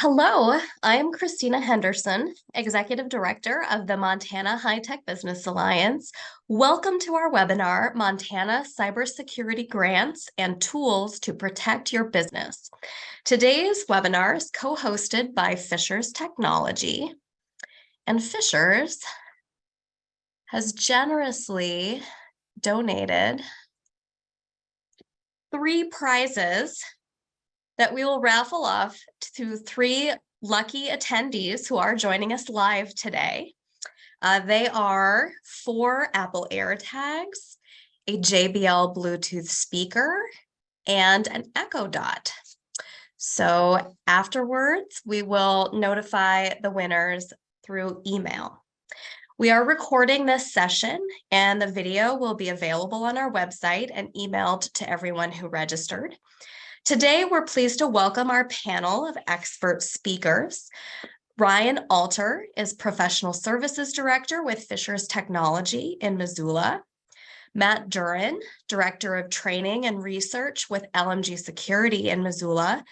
Hello, I'm Christina Henderson, Executive Director of the Montana High Tech Business Alliance. Welcome to our webinar, Montana Cybersecurity Grants and Tools to Protect Your Business. Today's webinar is co-hosted by Fishers Technology, and Fishers has generously donated 3 prizes that we will raffle off to 3 lucky attendees who are joining us live today. They are 4 Apple AirTags, a JBL Bluetooth speaker, and an Echo Dot. So afterwards, we will notify the winners through email. We are recording this session, and the video will be available on our website and emailed to everyone who registered. Today, we're pleased to welcome our panel of expert speakers. Ryan Alter is Professional Services Director with Fishers Technology in Missoula. Matt Durrin, Director of Training and Research with LMG Security in Missoula.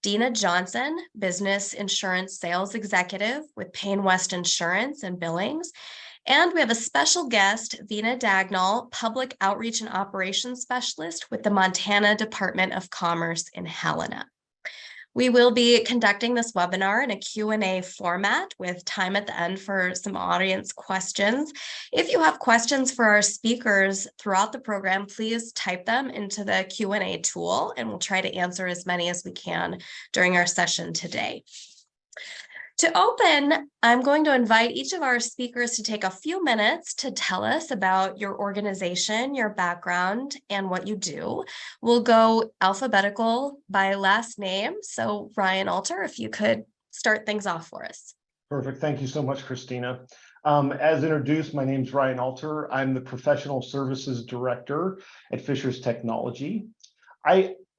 Dena Johnson, Business Insurance Sales Executive with PayneWest Insurance and Billings. And we have a special guest, Vena Dagnall, Public Outreach and Operations Specialist with the Montana Department of Commerce in Helena. We will be conducting this webinar in a Q&A format with time at the end for some audience questions. If you have questions for our speakers throughout the program, please type them into the Q&A tool, and we'll try to answer as many as we can during our session today. To open, I'm going to invite each of our speakers to take a few minutes to tell us about your organization, your background, and what you do. We'll go alphabetical by last name. So Ryan Alter, if you could start things off for us. Perfect. Thank you so much, Christina. As introduced, my name is Ryan Alter. I'm the Professional Services Director at Fishers Technology.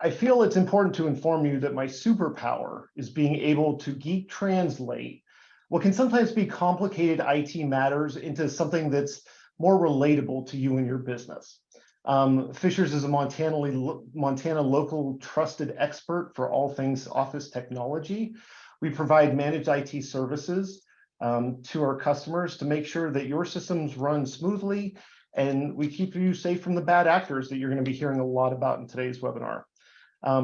I feel it's important to inform you that my superpower is being able to geek translate what can sometimes be complicated IT matters into something that's more relatable to you and your business. Fishers is a Montana local trusted expert for all things office technology. We provide managed IT services to our customers to make sure that your systems run smoothly, and we keep you safe from the bad actors that you're going to be hearing a lot about in today's webinar.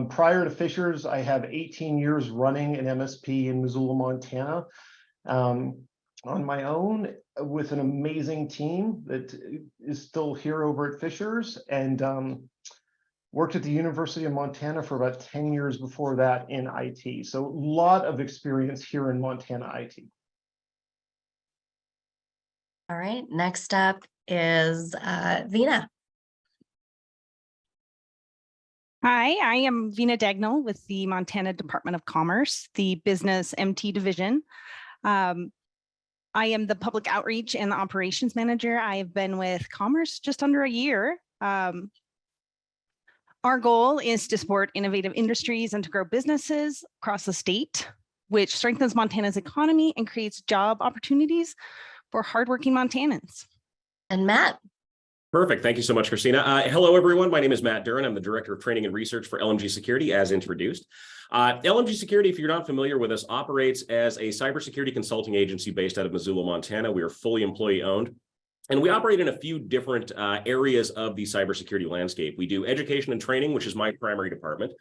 Prior to Fishers, I have 18 years running an MSP in Missoula, Montana, on my own with an amazing team that is still here over at Fishers, and worked at the University of Montana for about 10 years before that in IT. So a lot of experience here in Montana IT. All right, next up is Vena. Hi, I am Vena Dagnall with the Montana Department of Commerce, the Business MT Division. I am the Public Outreach and the Operations Manager. I have been with Commerce just under a year. Our goal is to support innovative industries and to grow businesses across the state, which strengthens Montana's economy and creates job opportunities for hardworking Montanans. And Matt. Perfect. Thank you so much, Christina. Hello, everyone. My name is Matt Durrin. I'm the Director of Training and Research for LMG Security, as introduced. LMG Security, if you're not familiar with us, operates as a cybersecurity consulting agency based out of Missoula, Montana. We are fully employee-owned. And we operate in a few different areas of the cybersecurity landscape. We do education and training, which is my primary department.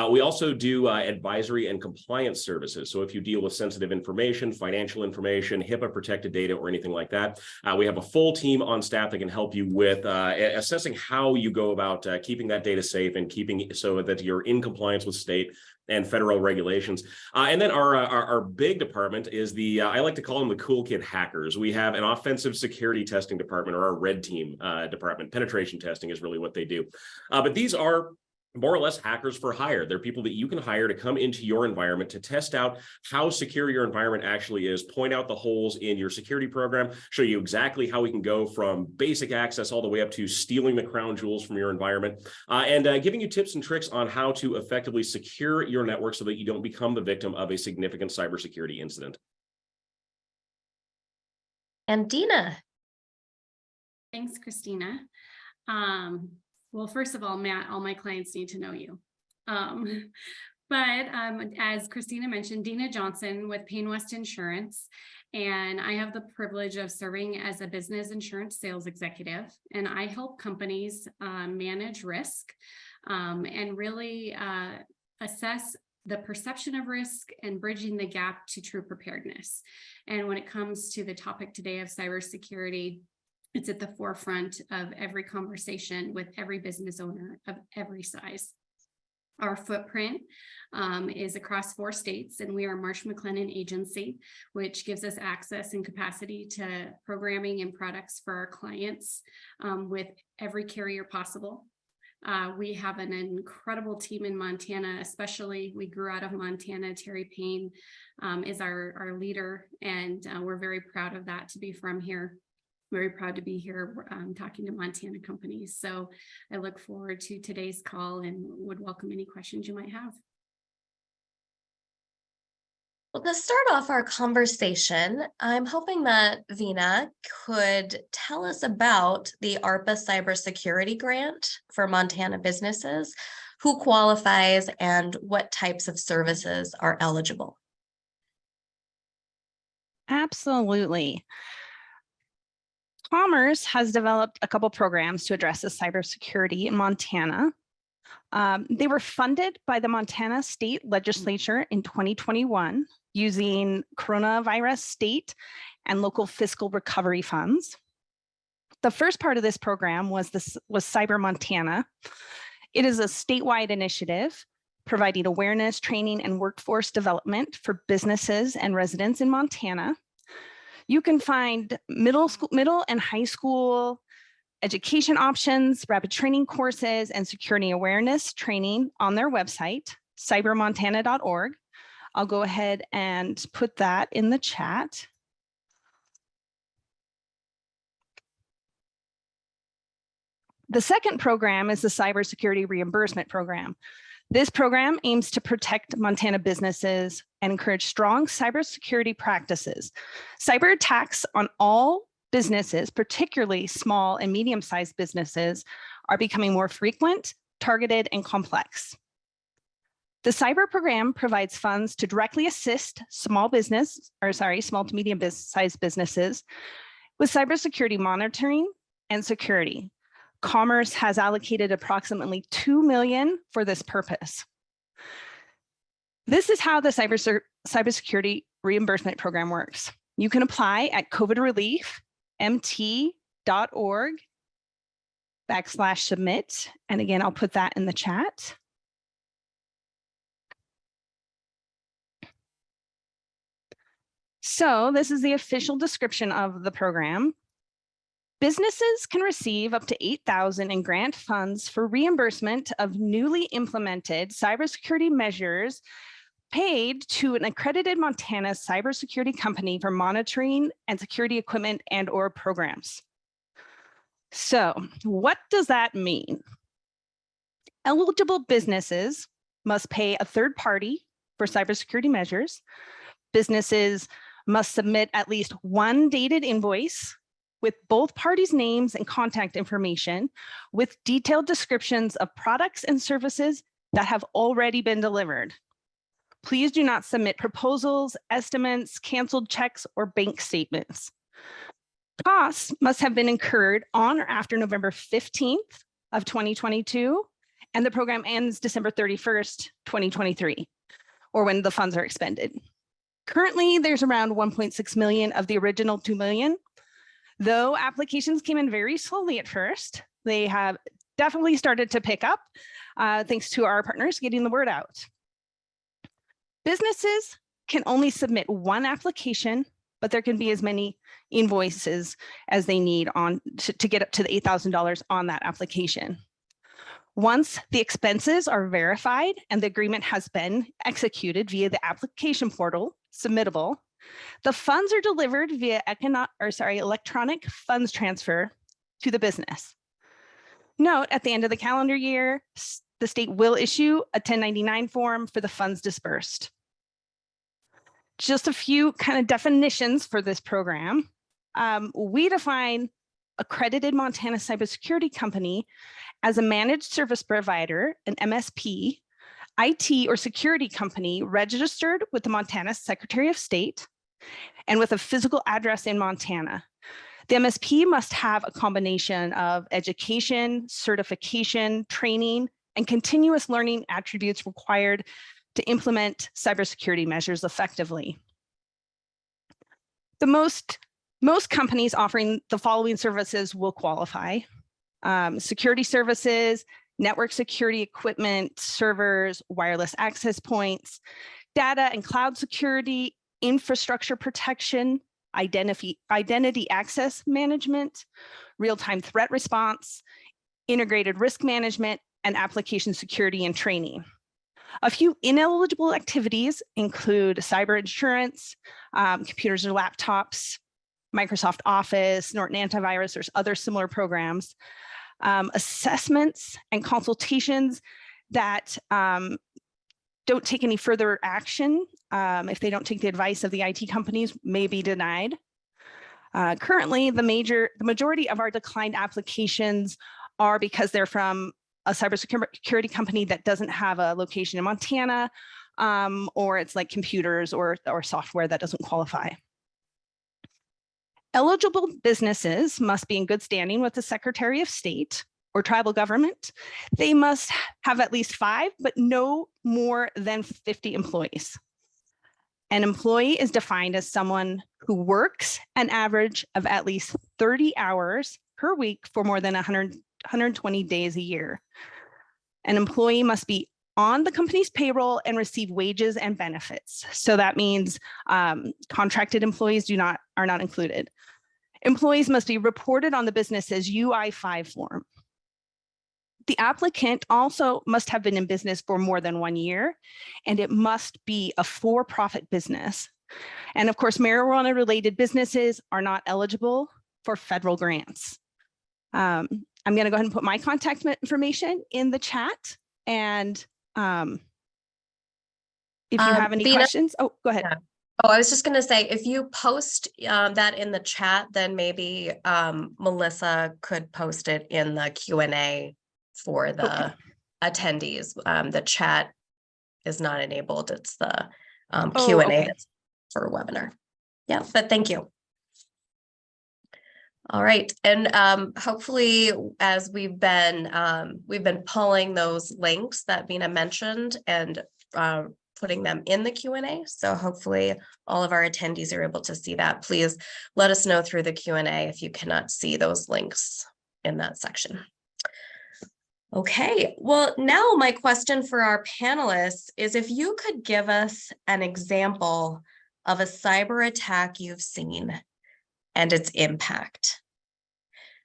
We also do advisory and compliance services. So if you deal with sensitive information, financial information, HIPAA protected data, or anything like that, we have a full team on staff that can help you with assessing how you go about keeping that data safe and keeping it so that you're in compliance with state and federal regulations. And then our big department is the, I like to call them the cool kid hackers. We have an offensive security testing department, or our red team department. Penetration testing is really what they do. But these are more or less hackers for hire. They're people that you can hire to come into your environment to test out how secure your environment actually is, point out the holes in your security program, show you exactly how we can go from basic access all the way up to stealing the crown jewels from your environment, and giving you tips and tricks on how to effectively secure your network so that you don't become the victim of a significant cybersecurity incident. And Dena. Thanks, Christina. Well, first of all, Matt, all my clients need to know you. But as Christina mentioned, Dena Johnson with PayneWest Insurance, and I have the privilege of serving as a business insurance sales executive, and I help companies manage risk and really assess the perception of risk and bridging the gap to true preparedness. And when it comes to the topic today of cybersecurity, it's at the forefront of every conversation with every business owner of every size. Our footprint is across 4 states, and we are a Marsh McLennan agency, which gives us access and capacity to programming and products for our clients with every carrier possible. We have an incredible team in Montana, especially we grew out of Montana. Terry Payne is our leader, and we're very proud of that, to be from here. Very proud to be here talking to Montana companies. So I look forward to today's call and would welcome any questions you might have. Well, to start off our conversation, I'm hoping that Vena could tell us about the ARPA Cybersecurity Grant for Montana businesses, who qualifies, and what types of services are eligible. Absolutely. Commerce has developed a couple programs to address the cybersecurity in Montana. They were funded by the Montana State Legislature in 2021 using coronavirus state and local fiscal recovery funds. The first part of this program was Cyber Montana. It is a statewide initiative providing awareness, training, and workforce development for businesses and residents in Montana. You can find middle and high school education options, rapid training courses, and security awareness training on their website, cybermontana.org. I'll go ahead and put that in the chat. The second program is the Cybersecurity Reimbursement Program. This program aims to protect Montana businesses and encourage strong cybersecurity practices. Cyber attacks on all businesses, particularly small and medium-sized businesses, are becoming more frequent, targeted, and complex. The cyber program provides funds to directly assist small to medium-sized businesses with cybersecurity monitoring and security. Commerce has allocated approximately $2 million for this purpose. This is how the Cybersecurity Reimbursement Program works. You can apply at covidrelief.mt.org/submit. And again, I'll put that in the chat. So this is the official description of the program. Businesses can receive up to $8,000 in grant funds for reimbursement of newly implemented cybersecurity measures paid to an accredited Montana cybersecurity company for monitoring and security equipment and/or programs. So what does that mean? Eligible businesses must pay a third party for cybersecurity measures. Businesses must submit at least one dated invoice with both parties' names and contact information, with detailed descriptions of products and services that have already been delivered. Please do not submit proposals, estimates, canceled checks, or bank statements. Costs must have been incurred on or after November 15th of 2022, and the program ends December 31st, 2023, or when the funds are expended. Currently, there's around 1.6 million of the original 2 million. Though applications came in very slowly at first, they have definitely started to pick up thanks to our partners getting the word out. Businesses can only submit one application, but there can be as many invoices as they need to get up to the $8,000 on that application. Once the expenses are verified and the agreement has been executed via the application portal, submittable, the funds are delivered via electronic funds transfer to the business. Note, at the end of the calendar year, the state will issue a 1099 form for the funds dispersed. Just a few kind of definitions for this program. We define accredited Montana cybersecurity company as a managed service provider, an MSP, IT or security company registered with the Montana Secretary of State and with a physical address in Montana. The MSP must have a combination of education, certification, training, and continuous learning attributes required to implement cybersecurity measures effectively. Most companies offering the following services will qualify: security services, network security equipment, servers, wireless access points, data and cloud security, infrastructure protection, identity access management, real-time threat response, integrated risk management, and application security and training. A few ineligible activities include cyber insurance, computers or laptops, Microsoft Office, Norton Antivirus, or other similar programs, assessments and consultations that don't take any further action if they don't take the advice of the IT companies may be denied. Currently, the majority of our declined applications are because they're from a cybersecurity company that doesn't have a location in Montana, or it's like computers or software that doesn't qualify. Eligible businesses must be in good standing with the Secretary of State or tribal government. They must have at least 5, but no more than 50 employees. An employee is defined as someone who works an average of at least 30 hours per week for more than 120 days a year. An employee must be on the company's payroll and receive wages and benefits. So that means contracted employees are not included. Employees must be reported on the business's UI-5 form. The applicant also must have been in business for more than 1 year, and it must be a for-profit business. And of course, marijuana-related businesses are not eligible for federal grants. I'm going to go ahead and put my contact information in the chat. And if you have any questions, go ahead. Yeah. Oh, I was just going to say, if you post that in the chat, then maybe Melissa could post it in the Q&A for the attendees. The chat is not enabled. It's the Q&A okay. for webinar. Yeah, but thank you. All right, and hopefully, as we've been pulling those links that Vena mentioned and putting them in the Q&A. So hopefully all of our attendees are able to see that. Please let us know through the Q&A if you cannot see those links in that section. Okay, well, now my question for our panelists is if you could give us an example of a cyber attack you've seen and its impact.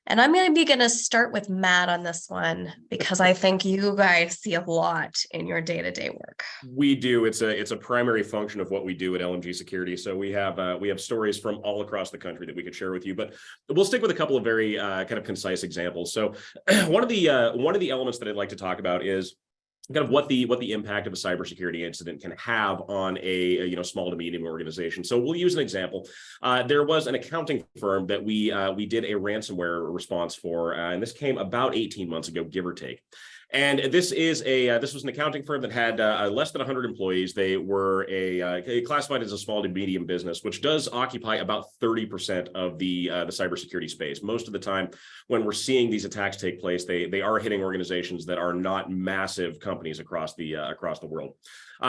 And I'm going to start with Matt on this one, because I think you guys see a lot in your day-to-day work. We do. It's a primary function of what we do at LMG Security. So we have stories from all across the country that we could share with you, but we'll stick with a couple of very kind of concise examples. So one of the elements that I'd like to talk about is kind of what the impact of a cybersecurity incident can have on a small to medium organization. So we'll use an example. There was an accounting firm that we did a ransomware response for, and this came about 18 months ago, give or take. And this was an accounting firm that had less than 100 employees. They were classified as a small to medium business, which does occupy about 30% of the cybersecurity space. Most of the time, when we're seeing these attacks take place, they are hitting organizations that are not massive companies across the world.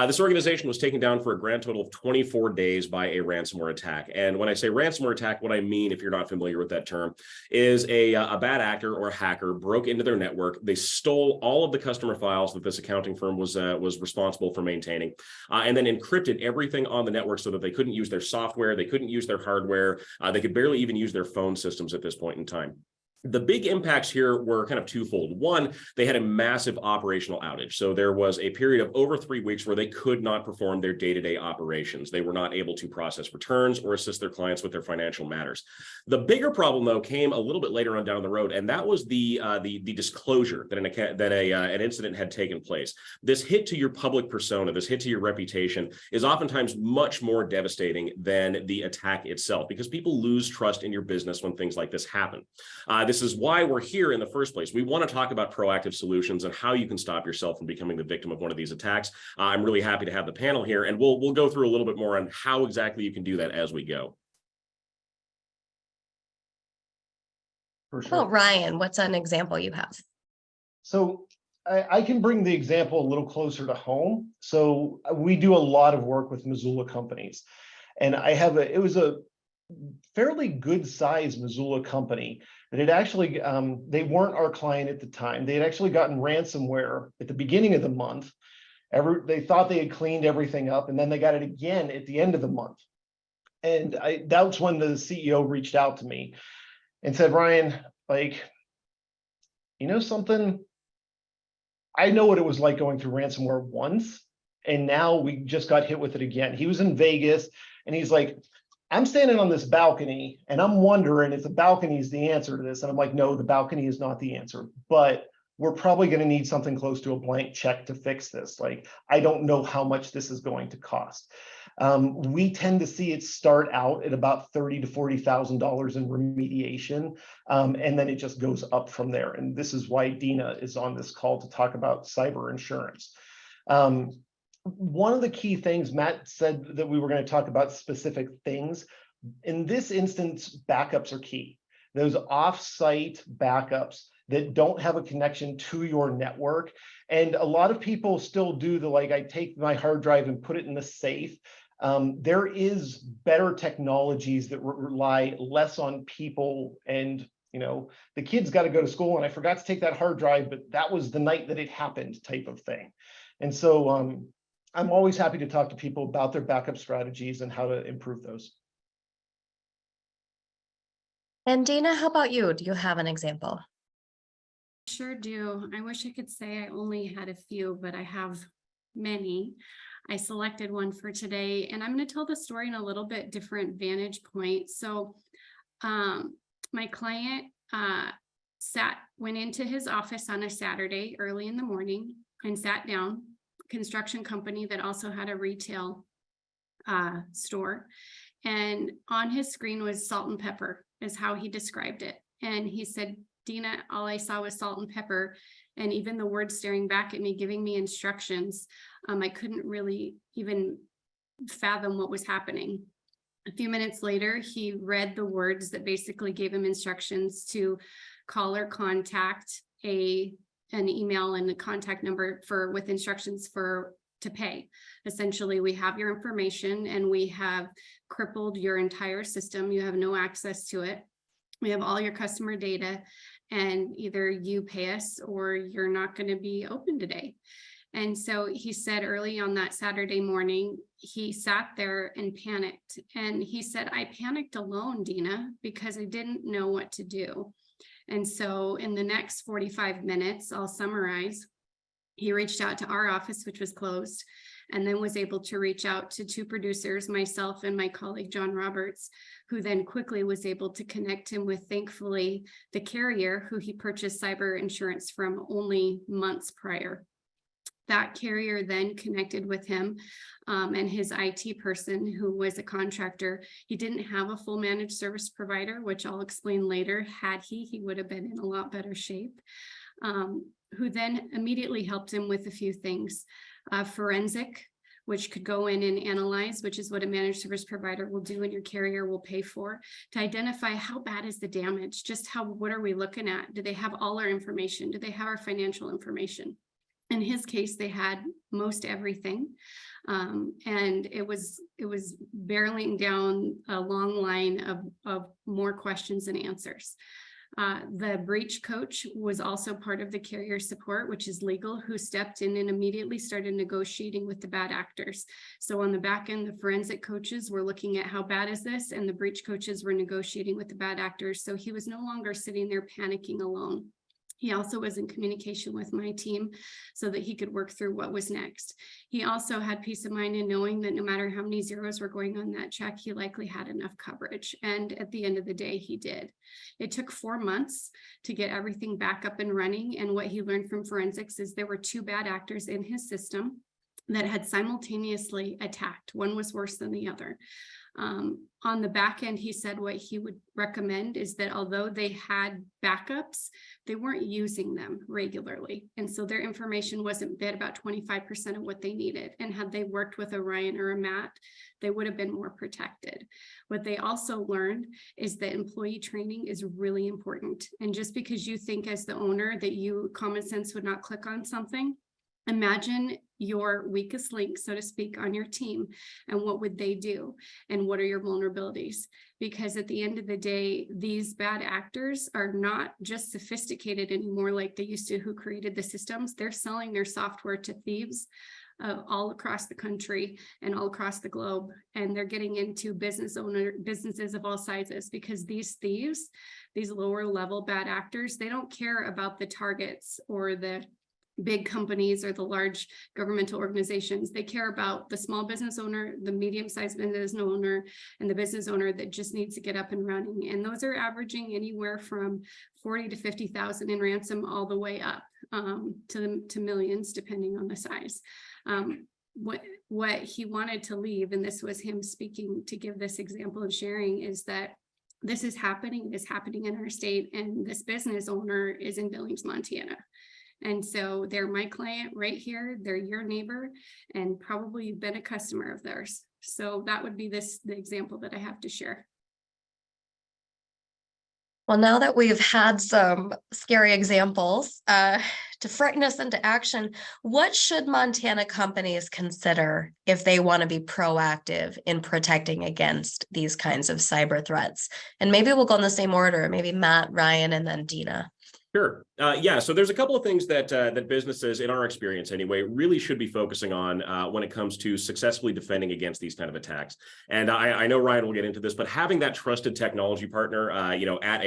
This organization was taken down for a grand total of 24 days by a ransomware attack. And when I say ransomware attack, what I mean, if you're not familiar with that term, is a bad actor or hacker broke into their network. They stole all of the customer files that this accounting firm was responsible for maintaining, and then encrypted everything on the network so that they couldn't use their software, they couldn't use their hardware, they could barely even use their phone systems at this point in time. The big impacts here were kind of twofold. One, they had a massive operational outage. So there was a period of over 3 weeks where they could not perform their day-to-day operations. They were not able to process returns or assist their clients with their financial matters. The bigger problem, though, came a little bit later on down the road, and that was the disclosure that an incident had taken place. This hit to your public persona, this hit to your reputation, is oftentimes much more devastating than the attack itself, because people lose trust in your business when things like this happen. This is why we're here in the first place. We want to talk about proactive solutions and how you can stop yourself from becoming the victim of one of these attacks. I'm really happy to have the panel here, and we'll go through a little bit more on how exactly you can do that as we go. For sure. Well, Ryan, what's an example you have? So I can bring the example a little closer to home. So we do a lot of work with Missoula companies, and it was a fairly good sized Missoula company that had actually, they weren't our client at the time. They had actually gotten ransomware at the beginning of the month. They thought they had cleaned everything up, and then they got it again at the end of the month. And that's when the CEO reached out to me and said, Ryan, like, you know something? I know what it was like going through ransomware once, and now we just got hit with it again. He was in Vegas, and he's like, I'm standing on this balcony, and I'm wondering if the balcony is the answer to this. And I'm like, no, the balcony is not the answer, but we're probably going to need something close to a blank check to fix this. Like, I don't know how much this is going to cost. We tend to see it start out at about $30,000 to $40,000 in remediation, and then it just goes up from there. And this is why Dena is on this call to talk about cyber insurance. One of the key things, Matt said that we were going to talk about specific things. In this instance, backups are key. Those off-site backups that don't have a connection to your network. And a lot of people still do the, like, I take my hard drive and put it in the safe. There is better technologies that rely less on people, and the kids got to go to school and I forgot to take that hard drive, but that was the night that it happened type of thing. And so I'm always happy to talk to people about their backup strategies and how to improve those. And Dena, how about you? Do you have an example? Sure do. I wish I could say I only had a few, but I have many. I selected one for today, and I'm going to tell the story in a little bit different vantage point. So my client went into his office on a Saturday early in the morning and sat down. Construction company that also had a retail store, and on his screen was salt and pepper is how he described it. And he said, Dena, all I saw was salt and pepper, and even the words staring back at me giving me instructions, I couldn't really even fathom what was happening. A few minutes later, he read the words that basically gave him instructions to call or contact an email and a contact number with instructions to pay. Essentially, we have your information and we have crippled your entire system. You have no access to it. We have all your customer data, and either you pay us or you're not going to be open today. And so he said early on that Saturday morning, he sat there and panicked. And he said, I panicked alone, Dena, because I didn't know what to do. And so in the next 45 minutes, I'll summarize, he reached out to our office, which was closed, and then was able to reach out to two producers, myself and my colleague, John Roberts, who then quickly was able to connect him with, thankfully, the carrier who he purchased cyber insurance from only months prior. That carrier then connected with him and his IT person, who was a contractor. He didn't have a full managed service provider, which I'll explain later. Had he would have been in a lot better shape, who then immediately helped him with a few things. Forensic, which could go in and analyze, which is what a managed service provider will do and your carrier will pay for, to identify how bad is the damage, what are we looking at? Do they have all our information? Do they have our financial information? In his case, they had most everything, and it was barreling down a long line of more questions and answers. The breach coach was also part of the carrier support, which is legal, who stepped in and immediately started negotiating with the bad actors. So on the back end, the forensic coaches were looking at how bad is this, and the breach coaches were negotiating with the bad actors. So he was no longer sitting there panicking alone. He also was in communication with my team so that he could work through what was next. He also had peace of mind in knowing that no matter how many zeros were going on that check, he likely had enough coverage. And at the end of the day, he did. It took 4 months to get everything back up and running. And what he learned from forensics is there were two bad actors in his system that had simultaneously attacked. One was worse than the other. On the back end, he said what he would recommend is that although they had backups, they weren't using them regularly. And so their information wasn't bit about 25% of what they needed. And had they worked with a Ryan or a Matt, they would have been more protected. What they also learned is that employee training is really important. And just because you think as the owner that you common sense would not click on something, imagine your weakest link, so to speak, on your team, and what would they do? And what are your vulnerabilities? Because at the end of the day, these bad actors are not just sophisticated anymore like they used to who created the systems. They're selling their software to thieves all across the country and all across the globe. And they're getting into businesses of all sizes, because these thieves, these lower level bad actors, they don't care about the targets or the big companies or the large governmental organizations. They care about the small business owner, the medium-sized business owner, and the business owner that just needs to get up and running. And those are averaging anywhere from 40 to 50,000 in ransom all the way up to millions, depending on the size. What he wanted to leave, and this was him speaking to give this example of sharing, is that this is happening. It is happening in our state, and this business owner is in Billings, Montana. And so they're my client right here. They're your neighbor, and probably you've been a customer of theirs. So that would be the example that I have to share. Well, now that we've had some scary examples to frighten us into action, what should Montana companies consider if they want to be proactive in protecting against these kinds of cyber threats? And maybe we'll go in the same order, maybe Matt, Ryan, and then Dena. Sure. Yeah. So there's a couple of things that that businesses, in our experience anyway, really should be focusing on when it comes to successfully defending against these kind of attacks. And I know Ryan will get into this, but having that trusted technology partner, at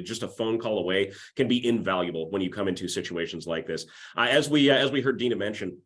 just a phone call away, can be invaluable when you come into situations like this. As we heard Dena mention,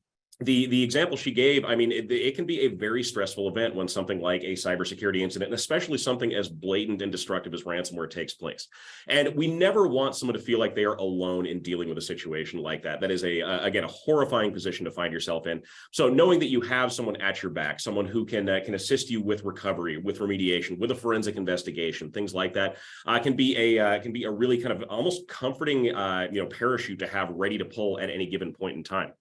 the example she gave, I mean, it can be a very stressful event when something like a cybersecurity incident, and especially something as blatant and destructive as ransomware, takes place. And we never want someone to feel like they are alone in dealing with a situation like that. That is again, a horrifying position to find yourself in. So knowing that you have someone at your back, someone who can assist you with recovery, with remediation, with a forensic investigation, things like that, can be a really kind of almost comforting parachute to have ready to pull at any given point in time.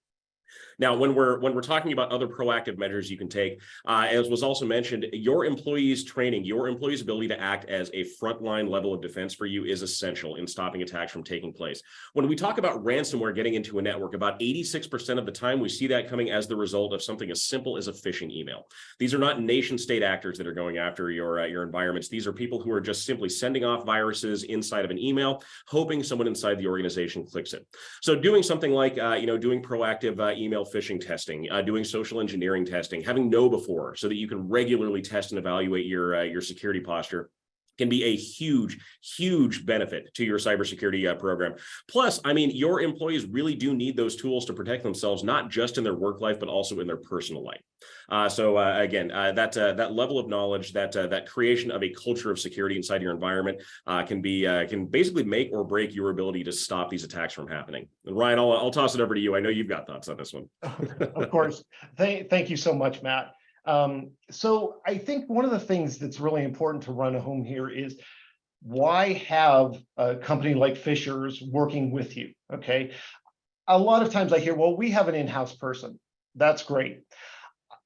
Now, when we're talking about other proactive measures you can take, as was also mentioned, your employees' training, your employees' ability to act as a frontline level of defense for you is essential in stopping attacks from taking place. When we talk about ransomware getting into a network, about 86% of the time we see that coming as the result of something as simple as a phishing email. These are not nation-state actors that are going after your environments. These are people who are just simply sending off viruses inside of an email, hoping someone inside the organization clicks it. So doing something like doing proactive email phishing testing, doing social engineering testing, having KnowBe4 so that you can regularly test and evaluate your security posture can be a huge benefit to your cybersecurity program. Plus, I mean, your employees really do need those tools to protect themselves, not just in their work life, but also in their personal life. Again, that level of knowledge, that creation of a culture of security inside your environment can basically make or break your ability to stop these attacks from happening. And Ryan, I'll toss it over to you. I know you've got thoughts on this one. Of course. Thank you so much, Matt. So I think one of the things that's really important to run home here is, why have a company like Fisher's working with you? Okay. A lot of times I hear, well, we have an in-house person. That's great.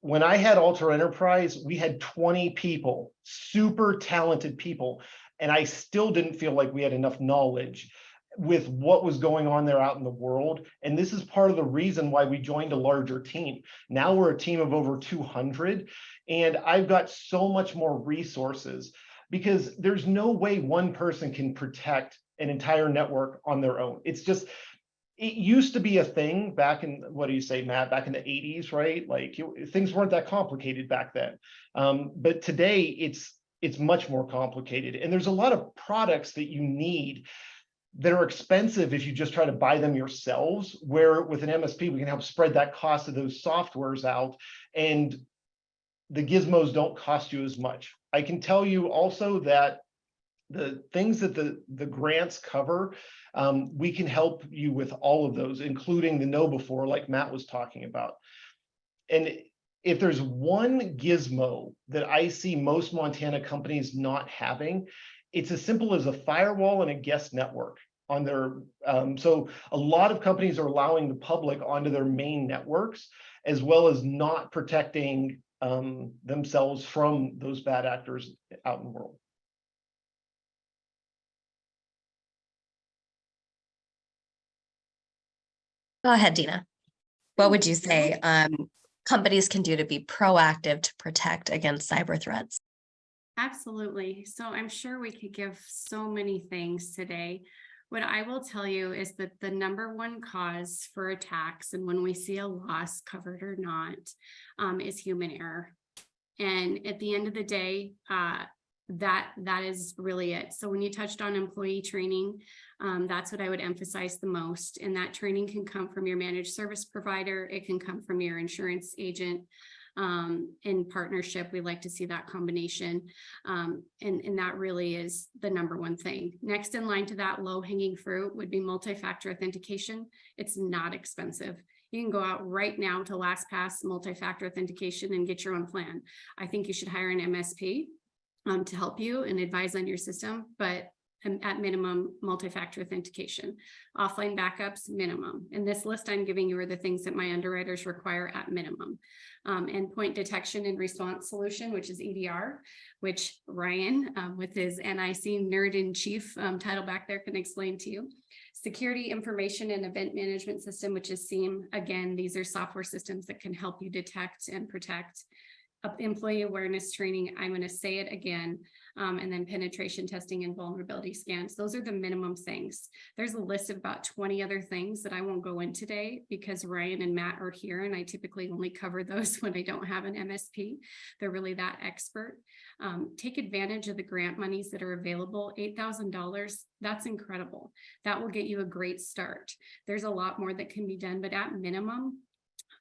When I had Alter Enterprise, we had 20 people, super talented people, and I still didn't feel like we had enough knowledge with what was going on there out in the world. And this is part of the reason why we joined a larger team. Now we're a team of over 200, and I've got so much more resources, because there's no way one person can protect an entire network on their own. It's just, it used to be a thing back in, what do you say, Matt, back in the 80s, right? Like things weren't that complicated back then. But today it's much more complicated. And there's a lot of products that you need that are expensive if you just try to buy them yourselves, where with an MSP, we can help spread that cost of those softwares out, and the gizmos don't cost you as much. I can tell you also that the things that the grants cover, we can help you with all of those, including the KnowBe4, like Matt was talking about. And if there's one gizmo that I see most Montana companies not having, it's as simple as a firewall and a guest network on their, so a lot of companies are allowing the public onto their main networks, as well as not protecting themselves from those bad actors out in the world. Go ahead, Dena. What would you say companies can do to be proactive to protect against cyber threats? Absolutely. So I'm sure we could give so many things today. What I will tell you is that the number one cause for attacks, and when we see a loss, covered or not, is human error. And at the end of the day, that is really it. So when you touched on employee training, that's what I would emphasize the most. And that training can come from your managed service provider. It can come from your insurance agent. In partnership, we like to see that combination. And that really is the number one thing. Next in line to that low hanging fruit would be multi-factor authentication. It's not expensive. You can go out right now to LastPass multi-factor authentication and get your own plan. I think you should hire an MSP to help you and advise on your system, but at minimum, multi-factor authentication. Offline backups, minimum. And this list I'm giving you are the things that my underwriters require at minimum. Endpoint detection and response solution, which is EDR, which Ryan, with his NIC nerd in chief title back there, can explain to you. Security information and event management system, which is SIEM. Again, these are software systems that can help you detect and protect. Employee awareness training, I'm going to say it again, and then penetration testing and vulnerability scans. Those are the minimum things. There's a list of about 20 other things that I won't go in today because Ryan and Matt are here, and I typically only cover those when I don't have an MSP. They're really that expert. Take advantage of the grant monies that are available. $8,000, that's incredible. That will get you a great start. There's a lot more that can be done, but at minimum,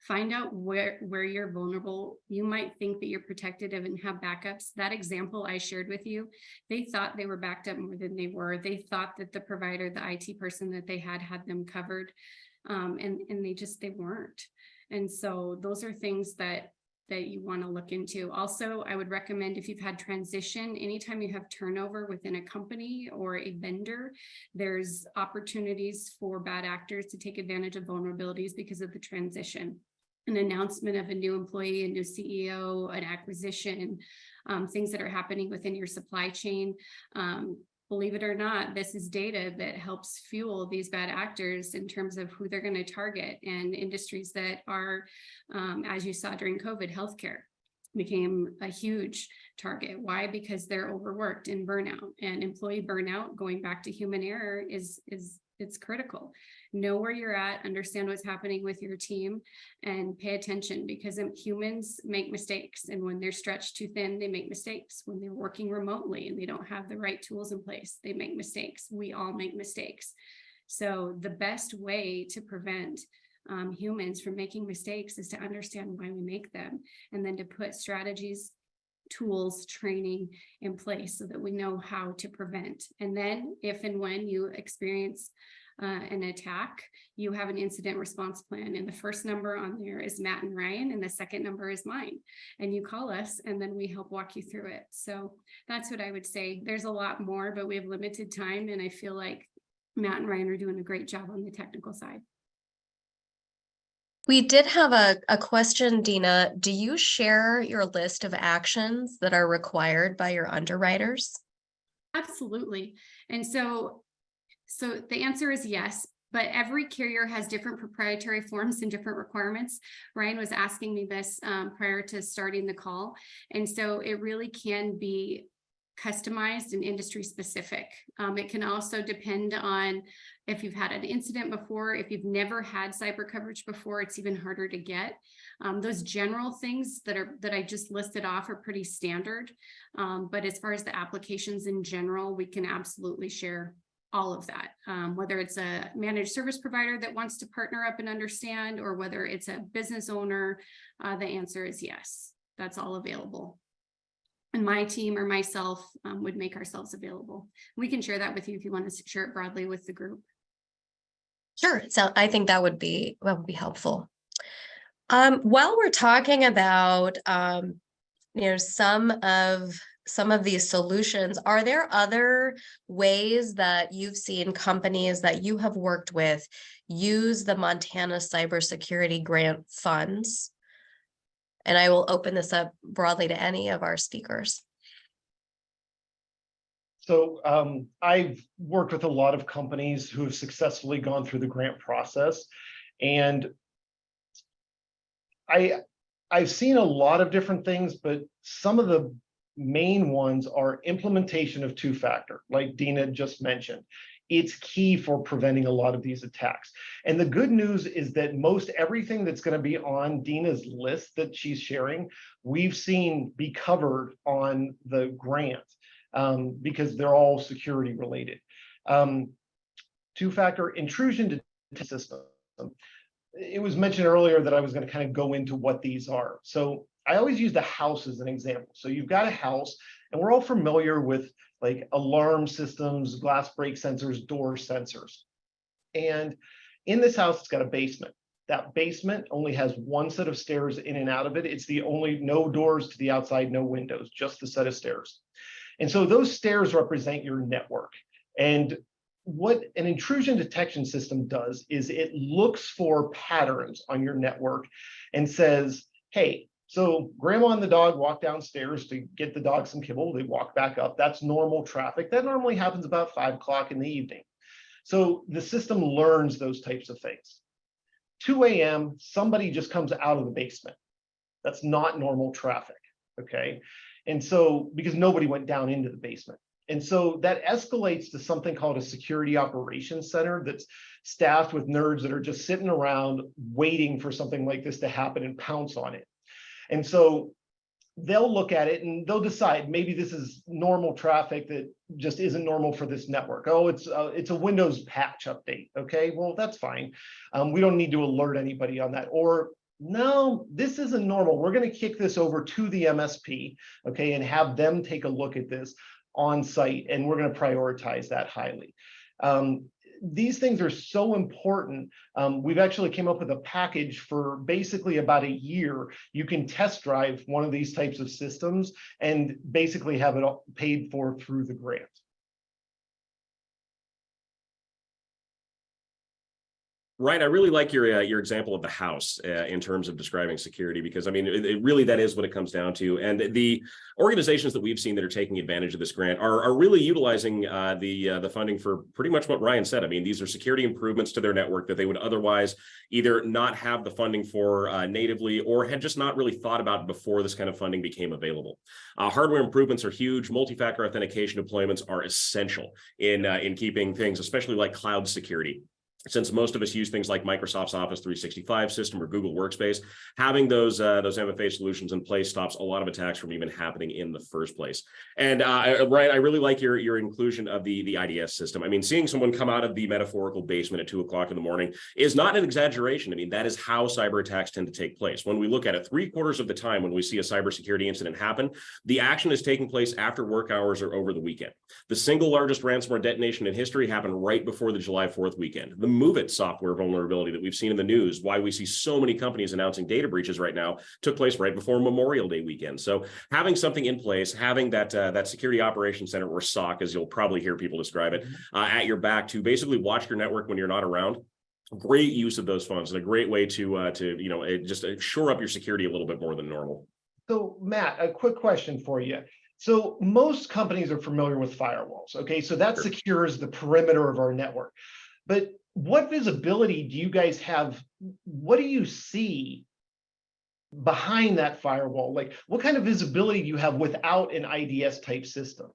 find out where you're vulnerable. You might think that you're protected and have backups. That example I shared with you, they thought they were backed up more than they were. They thought that the provider, the IT person that they had them covered, and they weren't. And so those are things that you want to look into. Also, I would recommend if you've had transition, anytime you have turnover within a company or a vendor, there's opportunities for bad actors to take advantage of vulnerabilities because of the transition. An announcement of a new employee, a new CEO, an acquisition, things that are happening within your supply chain. Believe it or not, this is data that helps fuel these bad actors in terms of who they're going to target, and industries that are, as you saw during COVID, healthcare became a huge target. Why? Because they're overworked and burnout, and employee burnout, going back to human error, it's critical. Know where you're at, understand what's happening with your team, and pay attention, because humans make mistakes. And when they're stretched too thin, they make mistakes. When they're working remotely and they don't have the right tools in place, they make mistakes. We all make mistakes. So the best way to prevent humans from making mistakes is to understand why we make them, and then to put strategies, tools, training in place so that we know how to prevent. And then if and when you experience an attack, you have an incident response plan. And the first number on there is Matt and Ryan, and the second number is mine. And you call us, and then we help walk you through it. So that's what I would say. There's a lot more, but we have limited time. And I feel like Matt and Ryan are doing a great job on the technical side. We did have a question, Dena. Do you share your list of actions that are required by your underwriters? Absolutely. And so the answer is yes, but every carrier has different proprietary forms and different requirements. Ryan was asking me this prior to starting the call. And so it really can be customized and industry specific. It can also depend on if you've had an incident before. If you've never had cyber coverage before, it's even harder to get. Those general things that I just listed off are pretty standard. But as far as the applications in general, we can absolutely share all of that, whether it's a managed service provider that wants to partner up and understand, or whether it's a business owner, the answer is yes, that's all available. And my team or myself would make ourselves available. We can share that with you if you want to share it broadly with the group. Sure. So I think that would be helpful. While we're talking about, some of these solutions, are there other ways that you've seen companies that you have worked with use the Montana Cybersecurity Grant funds? And I will open this up broadly to any of our speakers. So I've worked with a lot of companies who have successfully gone through the grant process, and I've seen a lot of different things, but some of the main ones are implementation of two-factor, like Dena just mentioned. It's key for preventing a lot of these attacks. And the good news is that most everything that's going to be on Dena's list that she's sharing, we've seen be covered on the grant because they're all security related. Two-factor intrusion detection system. It was mentioned earlier that I was going to kind of go into what these are. So I always use the house as an example. So you've got a house, and we're all familiar with like alarm systems, glass break sensors, door sensors. And in this house, it's got a basement. That basement only has one set of stairs in and out of it. It's the only, no doors to the outside, no windows, just the set of stairs. And so those stairs represent your network. And what an intrusion detection system does is it looks for patterns on your network and says, hey, so grandma and the dog walk downstairs to get the dog some kibble. They walk back up. That's normal traffic. That normally happens about 5 o'clock in the evening. So the system learns those types of things. 2 a.m., somebody just comes out of the basement. That's not normal traffic, okay? And so, because nobody went down into the basement. And so that escalates to something called a security operations center that's staffed with nerds that are just sitting around waiting for something like this to happen and pounce on it. And so they'll look at it and they'll decide maybe this is normal traffic that just isn't normal for this network. Oh, it's a Windows patch update. Okay, well, that's fine. We don't need to alert anybody on that. Or no, this isn't normal. We're going to kick this over to the MSP, okay, and have them take a look at this on site, and we're going to prioritize that highly. These things are so important. We've actually came up with a package for basically about a year. You can test drive one of these types of systems and basically have it all paid for through the grant. Right, I really like your example of the house in terms of describing security, because I mean, it really, that is what it comes down to. And the organizations that we've seen that are taking advantage of this grant are really utilizing the funding for pretty much what Ryan said. I mean, these are security improvements to their network that they would otherwise either not have the funding for natively, or had just not really thought about before this kind of funding became available. Hardware improvements are huge. Multi-factor authentication deployments are essential in keeping things, especially like cloud security. Since most of us use things like Microsoft's Office 365 system or Google Workspace, having those MFA solutions in place stops a lot of attacks from even happening in the first place. And Ryan, I really like your inclusion of the IDS system. I mean, seeing someone come out of the metaphorical basement at 2 o'clock in the morning is not an exaggeration. I mean, that is how cyber attacks tend to take place. When we look at it, 3/4 of the time when we see a cybersecurity incident happen, the action is taking place after work hours or over the weekend. The single largest ransomware detonation in history happened right before the July 4th weekend. The MOVEit software vulnerability that we've seen in the news, why we see so many companies announcing data breaches right now, took place right before Memorial Day weekend. So having something in place, having that security operations center, or SOC, as you'll probably hear people describe it, at your back to basically watch your network when you're not around. Great use of those funds and a great way to just shore up your security a little bit more than normal. So Matt, a quick question for you. So most companies are familiar with firewalls, okay? So that secures the perimeter of our network. But what visibility do you guys have? What do you see behind that firewall? Like, what kind of visibility do you have without an IDS type system?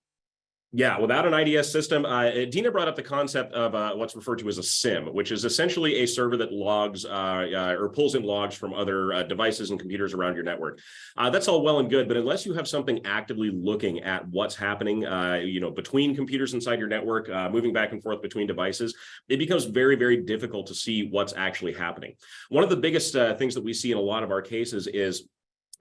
Yeah, without an IDS system, Dena brought up the concept of what's referred to as a SIM, which is essentially a server that logs or pulls in logs from other devices and computers around your network. That's all well and good, but unless you have something actively looking at what's happening, between computers inside your network, moving back and forth between devices, it becomes very, very difficult to see what's actually happening. One of the biggest things that we see in a lot of our cases is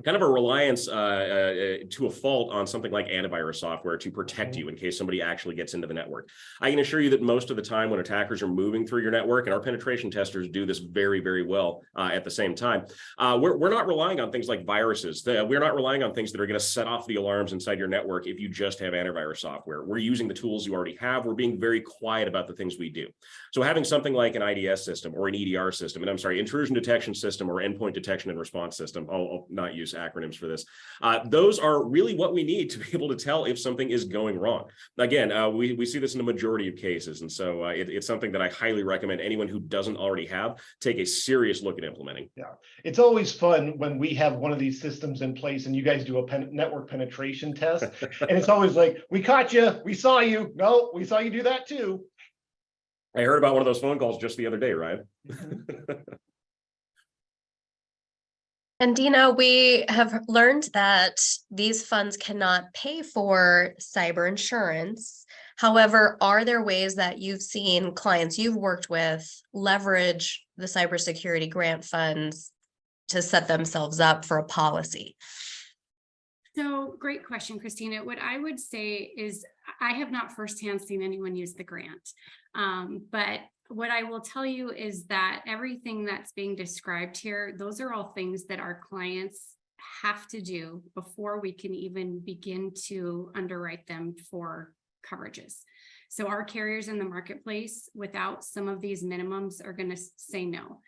kind of a reliance to a fault on something like antivirus software to protect you in case somebody actually gets into the network. I can assure you that most of the time when attackers are moving through your network, and our penetration testers do this very, very well at the same time, we're not relying on things like viruses. We're not relying on things that are going to set off the alarms inside your network if you just have antivirus software. We're using the tools you already have. We're being very quiet about the things we do. So having something like an IDS system or an EDR system, and I'm sorry, intrusion detection system or endpoint detection and response system, I'll not use acronyms for this. Those are really what we need to be able to tell if something is going wrong. Again, we see this in a majority of cases. And so it's something that I highly recommend anyone who doesn't already have take a serious look at implementing. Yeah, it's always fun when we have one of these systems in place and you guys do a network penetration test. And it's always like, we caught you, we saw you. No, we saw you do that too. I heard about one of those phone calls just the other day, Ryan. And Dena, we have learned that these funds cannot pay for cyber insurance. However, are there ways that you've seen clients you've worked with leverage the cybersecurity grant funds to set themselves up for a policy? So great question, Christina. What I would say is I have not firsthand seen anyone use the grant. But what I will tell you is that everything that's being described here, those are all things that our clients have to do before we can even begin to underwrite them for coverages. So our carriers in the marketplace, without some of these minimums, are going to say no.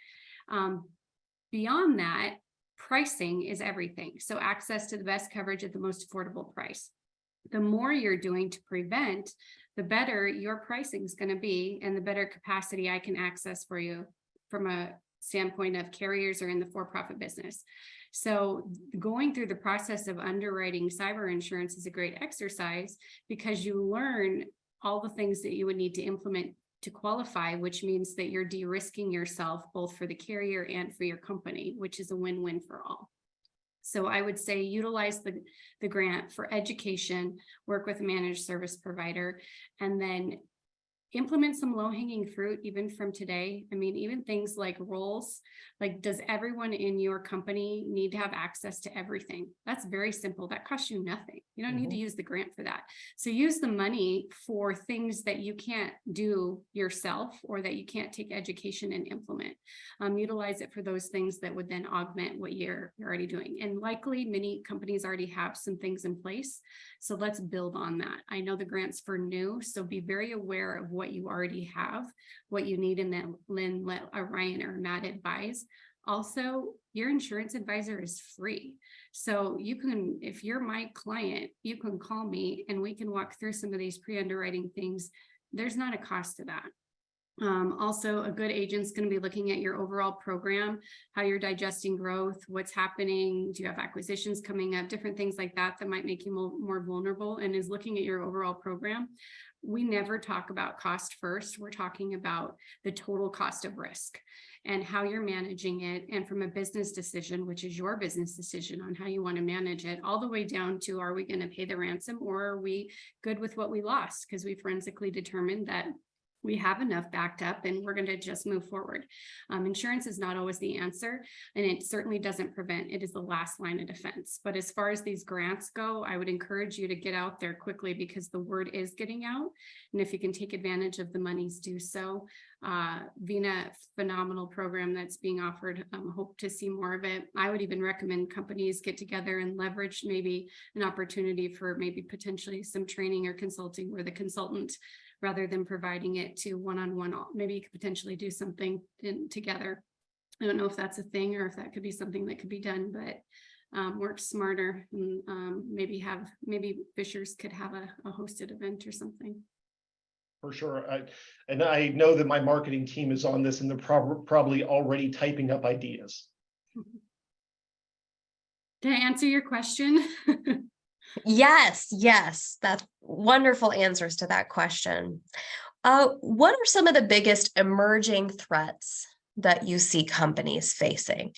Beyond that, pricing is everything. So access to the best coverage at the most affordable price. The more you're doing to prevent, the better your pricing is going to be and the better capacity I can access for you from a standpoint of carriers or in the for-profit business. So going through the process of underwriting cyber insurance is a great exercise because you learn all the things that you would need to implement to qualify, which means that you're de-risking yourself both for the carrier and for your company, which is a win-win for all. So I would say utilize the grant for education, work with a managed service provider, and then implement some low-hanging fruit even from today. I mean, even things like roles, like does everyone in your company need to have access to everything? That's very simple. That costs you nothing. You don't need to use the grant for that. So use the money for things that you can't do yourself or that you can't take education and implement. Utilize it for those things that would then augment what you're already doing. And likely many companies already have some things in place. So let's build on that. I know the grant's for new, so be very aware of what you already have, what you need, and then let Ryan or Matt advise. Also, your insurance advisor is free. So you can, if you're my client, you can call me and we can walk through some of these pre-underwriting things. There's not a cost to that. Also, a good agent's going to be looking at your overall program, how you're digesting growth, what's happening, do you have acquisitions coming up, different things like that that might make you more vulnerable, and is looking at your overall program. We never talk about cost first. We're talking about the total cost of risk and how you're managing it. And from a business decision, which is your business decision on how you want to manage it, all the way down to, are we going to pay the ransom or are we good with what we lost? Because we forensically determined that we have enough backed up and we're going to just move forward. Insurance is not always the answer, and it certainly doesn't prevent. It is the last line of defense. But as far as these grants go, I would encourage you to get out there quickly because the word is getting out. And if you can take advantage of the monies, do so. Vena, phenomenal program that's being offered. Hope to see more of it. I would even recommend companies get together and leverage maybe an opportunity for maybe potentially some training or consulting where the consultant, rather than providing it to one-on-one, maybe you could potentially do something together. I don't know if that's a thing or if that could be something that could be done, but work smarter and maybe Fishers could have a hosted event or something. For sure. And I know that my marketing team is on this and they're probably already typing up ideas. Did I answer your question? Yes, that's wonderful answers to that question. What are some of the biggest emerging threats that you see companies facing?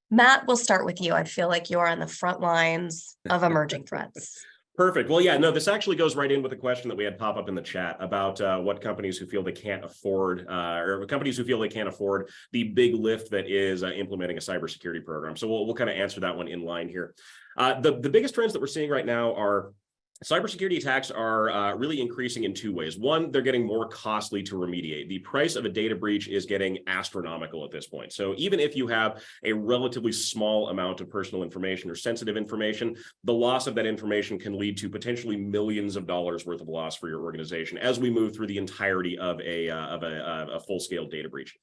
Matt, we'll start with you. I feel like you're on the front lines of emerging threats. Perfect. Well, yeah, no, this actually goes right in with a question that we had pop up in the chat about what companies who feel they can't afford, or companies who feel they can't afford the big lift that is implementing a cybersecurity program. So we'll kind of answer that one in line here. The biggest trends that we're seeing right now are cybersecurity attacks are really increasing in two ways. One, they're getting more costly to remediate. The price of a data breach is getting astronomical at this point. So even if you have a relatively small amount of personal information or sensitive information, the loss of that information can lead to potentially millions of dollars worth of loss for your organization as we move through the entirety of a full-scale data breach.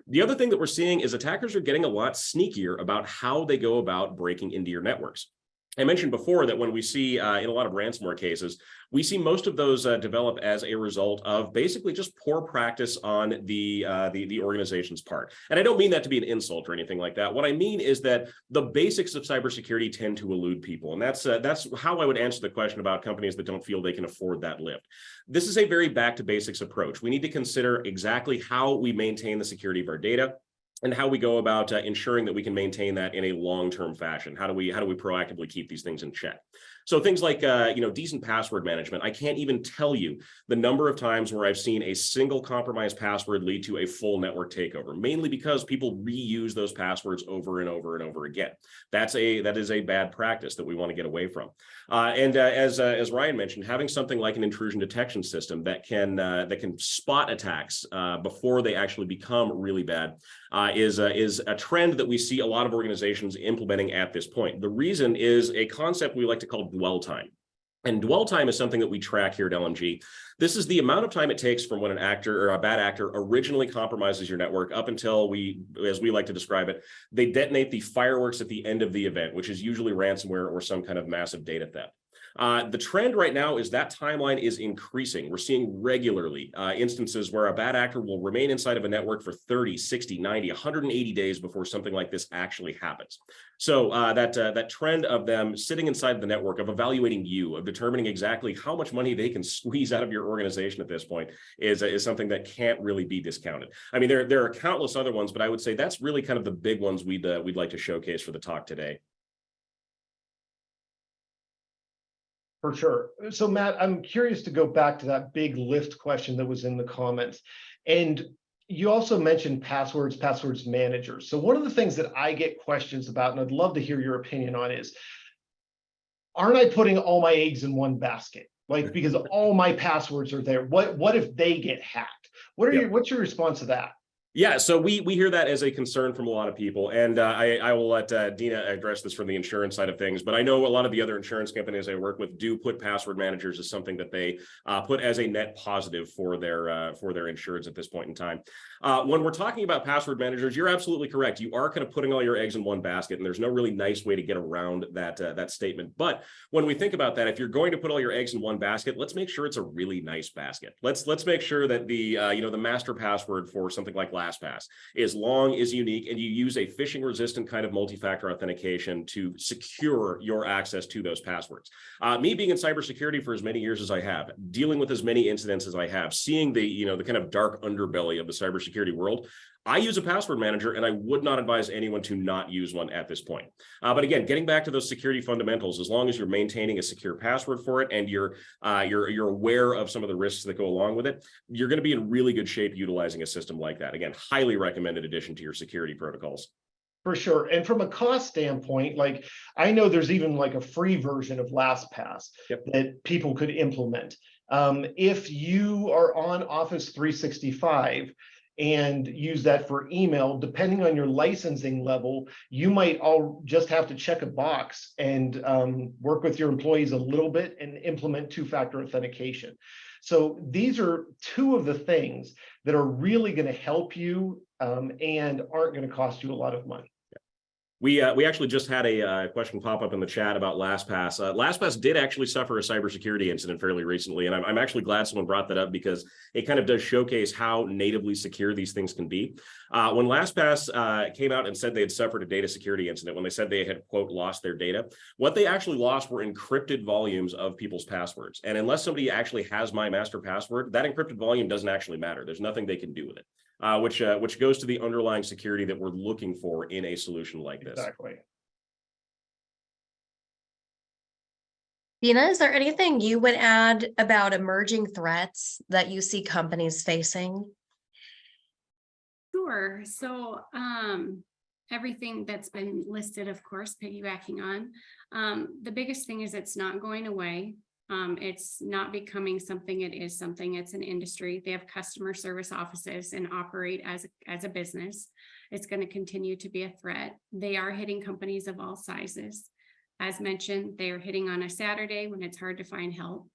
The other thing that we're seeing is attackers are getting a lot sneakier about how they go about breaking into your networks. I mentioned before that when we see in a lot of ransomware cases, we see most of those develop as a result of basically just poor practice on the organization's part. And I don't mean that to be an insult or anything like that. What I mean is that the basics of cybersecurity tend to elude people. And that's how I would answer the question about companies that don't feel they can afford that lift. This is a very back to basics approach. We need to consider exactly how we maintain the security of our data, and how we go about ensuring that we can maintain that in a long-term fashion. How do we proactively keep these things in check? So things like decent password management. I can't even tell you the number of times where I've seen a single compromised password lead to a full network takeover, mainly because people reuse those passwords over and over and over again. That is a bad practice that we want to get away from. As Ryan mentioned, having something like an intrusion detection system that can spot attacks before they actually become really bad is a trend that we see a lot of organizations implementing at this point. The reason is a concept we like to call dwell time. And dwell time is something that we track here at LMG. This is the amount of time it takes from when an actor or a bad actor originally compromises your network up until as we like to describe it, they detonate the fireworks at the end of the event, which is usually ransomware or some kind of massive data theft. The trend right now is that timeline is increasing. We're seeing regularly instances where a bad actor will remain inside of a network for 30, 60, 90, 180 days before something like this actually happens. So that trend of them sitting inside the network, of evaluating you, of determining exactly how much money they can squeeze out of your organization at this point is something that can't really be discounted. I mean, there are countless other ones, but I would say that's really kind of the big ones we'd like to showcase for the talk today. For sure. So Matt, I'm curious to go back to that big lift question that was in the comments. And you also mentioned passwords managers. So one of the things that I get questions about, and I'd love to hear your opinion on, is, aren't I putting all my eggs in one basket? Like, because all my passwords are there. What if they get hacked? What's your response to that? Yeah, so we hear that as a concern from a lot of people, and I will let Dena address this from the insurance side of things, but I know a lot of the other insurance companies I work with do put password managers as something that they put as a net positive for their insureds at this point in time. When we're talking about password managers, you're absolutely correct. You are kind of putting all your eggs in one basket, and there's no really nice way to get around that statement. But when we think about that, if you're going to put all your eggs in one basket, let's make sure it's a really nice basket. Let's make sure that the master password for something like LastPass is long, is unique, and you use a phishing resistant kind of multi-factor authentication to secure your access to those passwords. Me being in cybersecurity for as many years as I have, dealing with as many incidents as I have, seeing the kind of dark underbelly of the cybersecurity world, I use a password manager, and I would not advise anyone to not use one at this point. But again, getting back to those security fundamentals, as long as you're maintaining a secure password for it and you're aware of some of the risks that go along with it, you're going to be in really good shape utilizing a system like that. Again, highly recommended addition to your security protocols. For sure. And from a cost standpoint, like, I know there's even like a free version of LastPass that people could implement. If you are on Office 365 and use that for email, depending on your licensing level, you might all just have to check a box and work with your employees a little bit and implement two-factor authentication. So these are two of the things that are really going to help you and aren't going to cost you a lot of money. We actually just had a question pop up in the chat about LastPass. LastPass did actually suffer a cybersecurity incident fairly recently, and I'm actually glad someone brought that up because it kind of does showcase how natively secure these things can be. When LastPass came out and said they had suffered a data security incident, when they said they had, quote, lost their data, what they actually lost were encrypted volumes of people's passwords. And unless somebody actually has my master password, that encrypted volume doesn't actually matter. There's nothing they can do with it. Which goes to the underlying security that we're looking for in a solution like this. Exactly. Dena, is there anything you would add about emerging threats that you see companies facing? Sure. So everything that's been listed, of course, piggybacking on, the biggest thing is it's not going away. It's not becoming something, it is something. It's an industry. They have customer service offices and operate as a business. It's going to continue to be a threat. They are hitting companies of all sizes. As mentioned, they are hitting on a Saturday when it's hard to find help.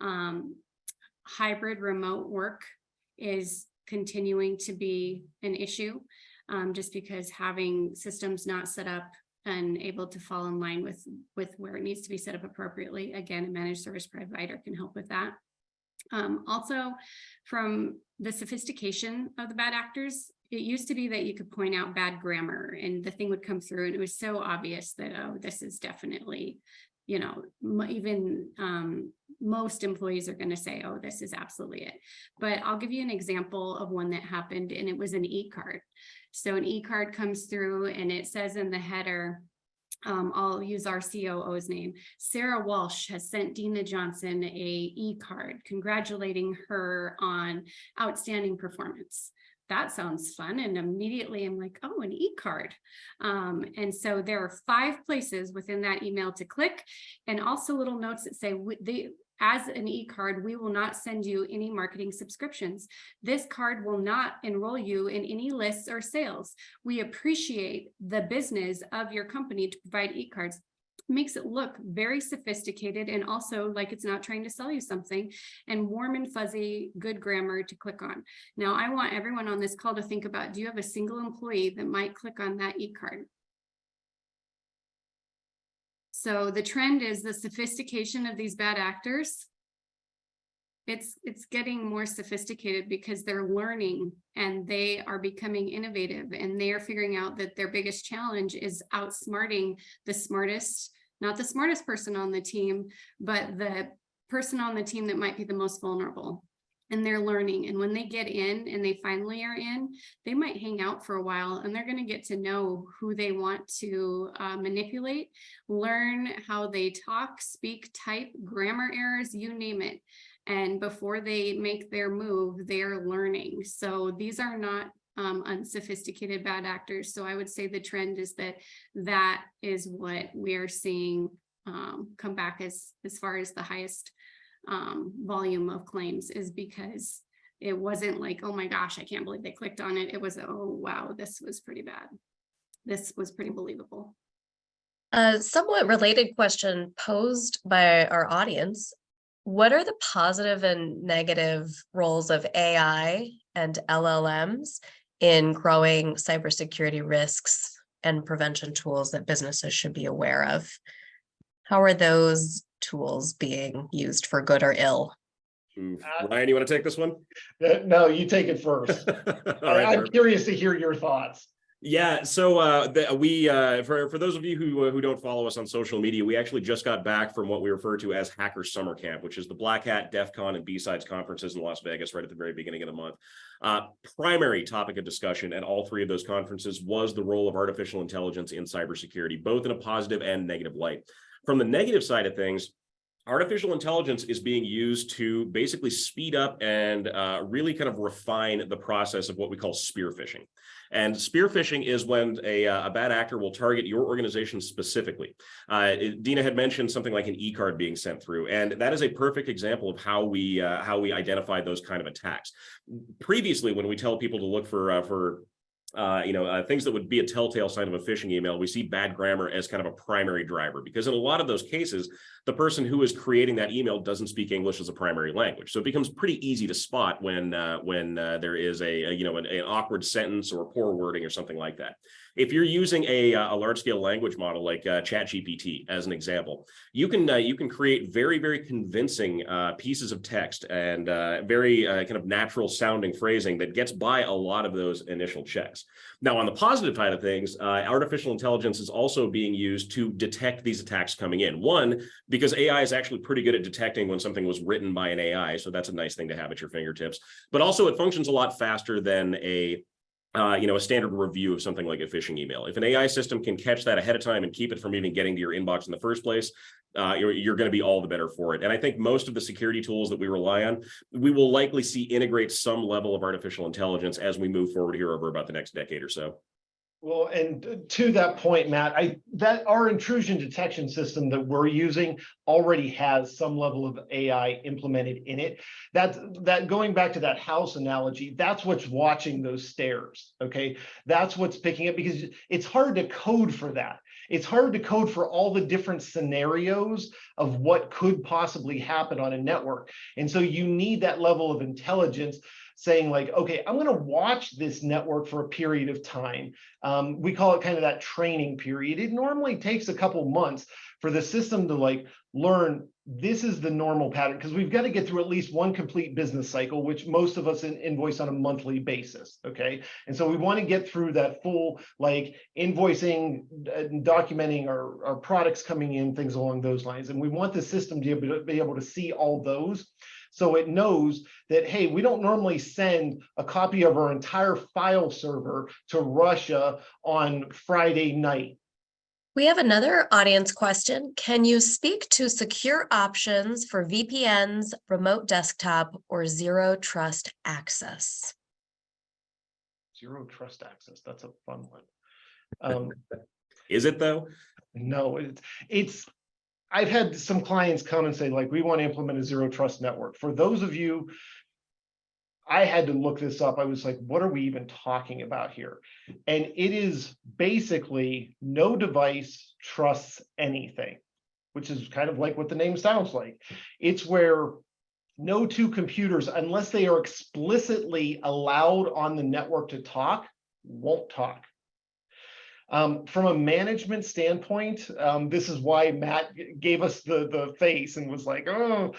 Hybrid remote work is continuing to be an issue, just because having systems not set up and able to fall in line with where it needs to be set up appropriately. Again, a managed service provider can help with that. Also, from the sophistication of the bad actors, it used to be that you could point out bad grammar and the thing would come through and it was so obvious that, oh, this is definitely, you know, even most employees are going to say, oh, this is absolutely it. But I'll give you an example of one that happened, and it was an e-card. So an e-card comes through and it says in the header, I'll use our COO's name. Sarah Walsh has sent Dena Johnson a e-card congratulating her on outstanding performance. That sounds fun. And immediately I'm like, oh, an e-card. And so there are 5 places within that email to click, and also little notes that say, as an e-card, we will not send you any marketing subscriptions. This card will not enroll you in any lists or sales. We appreciate the business of your company to provide e-cards. Makes it look very sophisticated and also like it's not trying to sell you something, and warm and fuzzy, good grammar to click on. Now, I want everyone on this call to think about, do you have a single employee that might click on that e-card? So the trend is the sophistication of these bad actors. It's getting more sophisticated because they're learning and they are becoming innovative, and they are figuring out that their biggest challenge is outsmarting the smartest, not the smartest person on the team, but the person on the team that might be the most vulnerable. And they're learning. And when they get in and they finally are in, they might hang out for a while and they're going to get to know who they want to manipulate, learn how they talk, speak, type, grammar errors, you name it. And before they make their move, they're learning. So these are not unsophisticated bad actors. So I would say the trend is that is what we're seeing come back as far as the highest volume of claims, is because it wasn't like, oh my gosh, I can't believe they clicked on it. It was, oh wow, this was pretty bad. This was pretty believable. A somewhat related question posed by our audience: what are the positive and negative roles of AI and LLMs in growing cybersecurity risks and prevention tools that businesses should be aware of? How are those tools being used for good or ill? Ryan, you want to take this one? No, you take it first. I'm curious to hear your thoughts. Yeah, so for those of you who don't follow us on social media, we actually just got back from what we refer to as Hacker Summer Camp, which is the Black Hat, DEF CON, and B-Sides conferences in Las Vegas right at the very beginning of the month. Primary topic of discussion at all 3 of those conferences was the role of artificial intelligence in cybersecurity, both in a positive and negative light. From the negative side of things, artificial intelligence is being used to basically speed up and really kind of refine the process of what we call spear phishing. And spear phishing is when a bad actor will target your organization specifically. Dena had mentioned something like an e-card being sent through, and that is a perfect example of how we identify those kind of attacks. Previously, when we tell people to look for things that would be a telltale sign of a phishing email, we see bad grammar as kind of a primary driver, because in a lot of those cases, the person who is creating that email doesn't speak English as a primary language. So it becomes pretty easy to spot when there is an awkward sentence or poor wording or something like that. If you're using a large-scale language model like ChatGPT as an example, you can create very, very convincing pieces of text and very kind of natural sounding phrasing that gets by a lot of those initial checks. Now, on the positive side of things, artificial intelligence is also being used to detect these attacks coming in. One, because AI is actually pretty good at detecting when something was written by an AI, so that's a nice thing to have at your fingertips. But also, it functions a lot faster than a a standard review of something like a phishing email. If an AI system can catch that ahead of time and keep it from even getting to your inbox in the first place, you're going to be all the better for it. And I think most of the security tools that we rely on, we will likely see integrate some level of artificial intelligence as we move forward here over about the next decade or so. Well, and to that point, Matt, that our intrusion detection system that we're using already has some level of AI implemented in it. That going back to that house analogy, that's what's watching those stairs. Okay, that's what's picking up, because it's hard to code for that. It's hard to code for all the different scenarios of what could possibly happen on a network. And so you need that level of intelligence saying like, okay, I'm going to watch this network for a period of time. We call it kind of that training period. It normally takes a couple months for the system to like learn this is the normal pattern, because we've got to get through at least one complete business cycle, which most of us invoice on a monthly basis. Okay. And so we want to get through that full like invoicing, documenting our products coming in, things along those lines. And we want the system to be able to see all those. So it knows that, hey, we don't normally send a copy of our entire file server to Russia on Friday night. We have another audience question. Can you speak to secure options for VPNs, remote desktop, or zero trust access? Zero trust access, that's a fun one. Is it though? No, it's I've had some clients come and say, like, we want to implement a zero trust network. For those of you, I had to look this up. I was like, what are we even talking about here? And it is basically no device trusts anything, which is kind of like what the name sounds like. It's where no two computers, unless they are explicitly allowed on the network to talk, won't talk. From a management standpoint, this is why Matt gave us the face and was like, oh,